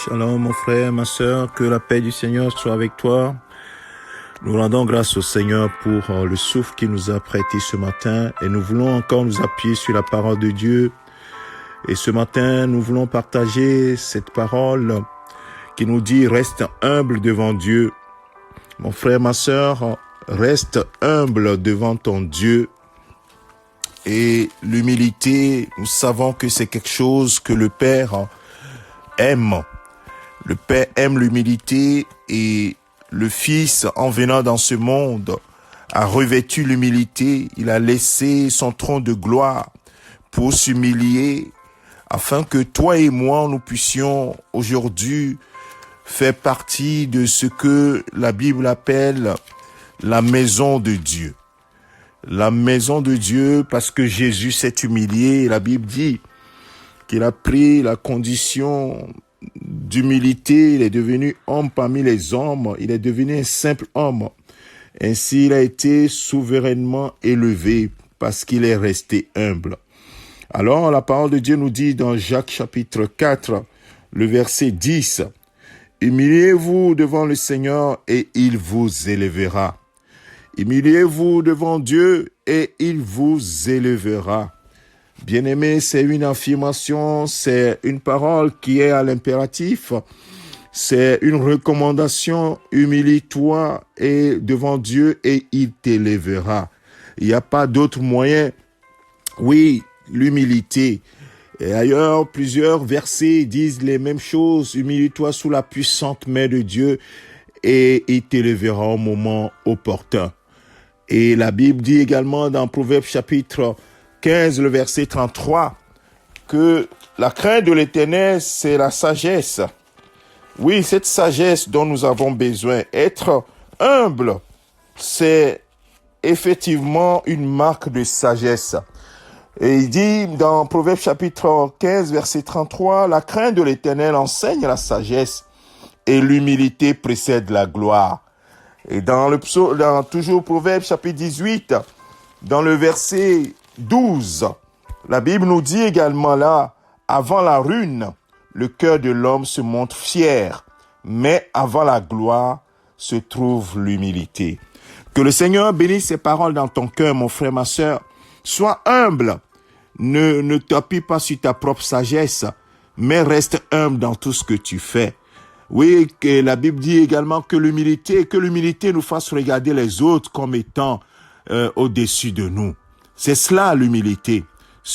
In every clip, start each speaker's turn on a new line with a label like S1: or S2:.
S1: Shalom mon frère, ma sœur, que la paix du Seigneur soit avec toi. Nous rendons grâce au Seigneur pour le souffle qu'il nous a prêté ce matin et nous voulons encore nous appuyer sur la parole de Dieu. Et ce matin, nous voulons partager cette parole qui nous dit « Reste humble devant Dieu ». Mon frère, ma sœur, reste humble devant ton Dieu. Et l'humilité, nous savons que c'est quelque chose que le Père aime. Le Père aime l'humilité et le Fils, en venant dans ce monde, a revêtu l'humilité. Il a laissé son trône de gloire pour s'humilier afin que toi et moi, nous puissions aujourd'hui faire partie de ce que la Bible appelle la maison de Dieu. La maison de Dieu parce que Jésus s'est humilié. La Bible dit qu'il a pris la condition d'humilité. Il est devenu homme parmi les hommes. Il est devenu un simple homme. Ainsi, il a été souverainement élevé parce qu'il est resté humble. Alors, la parole de Dieu nous dit dans Jacques chapitre 4, le verset 10, « Humiliez-vous devant le Seigneur et il vous élèvera. » Humiliez-vous devant Dieu et il vous élèvera. Bien-aimé, c'est une affirmation, c'est une parole qui est à l'impératif. C'est une recommandation, humilie-toi et devant Dieu et il t'élèvera. Il n'y a pas d'autre moyen. Oui, l'humilité. Et ailleurs, plusieurs versets disent les mêmes choses. Humilie-toi sous la puissante main de Dieu et il t'élèvera au moment opportun. Et la Bible dit également dans Proverbes chapitre 15, le verset 33, que la crainte de l'Éternel, c'est la sagesse. Oui, cette sagesse dont nous avons besoin. Être humble, c'est effectivement une marque de sagesse. Et il dit dans Proverbes chapitre 15, verset 33, la crainte de l'Éternel enseigne la sagesse et l'humilité précède la gloire. Et dans toujours Proverbes chapitre 18, dans le verset 12, la Bible nous dit également là, avant la ruine, le cœur de l'homme se montre fier, mais avant la gloire se trouve l'humilité. Que le Seigneur bénisse ces paroles dans ton cœur, mon frère, ma sœur. Sois humble. Ne t'appuie pas sur ta propre sagesse, mais reste humble dans tout ce que tu fais. Oui, que la Bible dit également que l'humilité nous fasse regarder les autres comme étant au-dessus de nous. C'est cela l'humilité.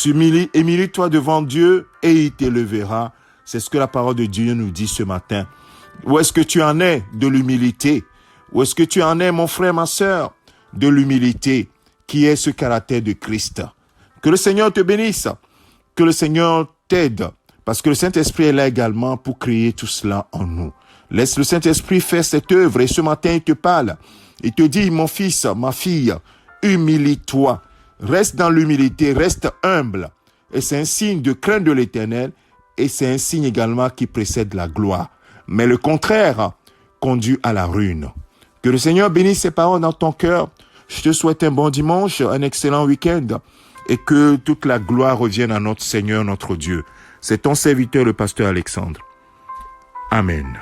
S1: Humilie-toi devant Dieu et il t'élèvera. C'est ce que la parole de Dieu nous dit ce matin. Où est-ce que tu en es de l'humilité? Où est-ce que tu en es, mon frère, ma sœur, de l'humilité, qui est ce caractère de Christ? Que le Seigneur te bénisse, que le Seigneur t'aide, parce que le Saint-Esprit est là également pour créer tout cela en nous. Laisse le Saint-Esprit faire cette œuvre et ce matin il te parle. Il te dit, mon fils, ma fille, humilie-toi. Reste dans l'humilité, reste humble. Et c'est un signe de crainte de l'Éternel et c'est un signe également qui précède la gloire. Mais le contraire conduit à la ruine. Que le Seigneur bénisse ses paroles dans ton cœur. Je te souhaite un bon dimanche, un excellent week-end et que toute la gloire revienne à notre Seigneur, notre Dieu. C'est ton serviteur, le pasteur Alexandre. Amen.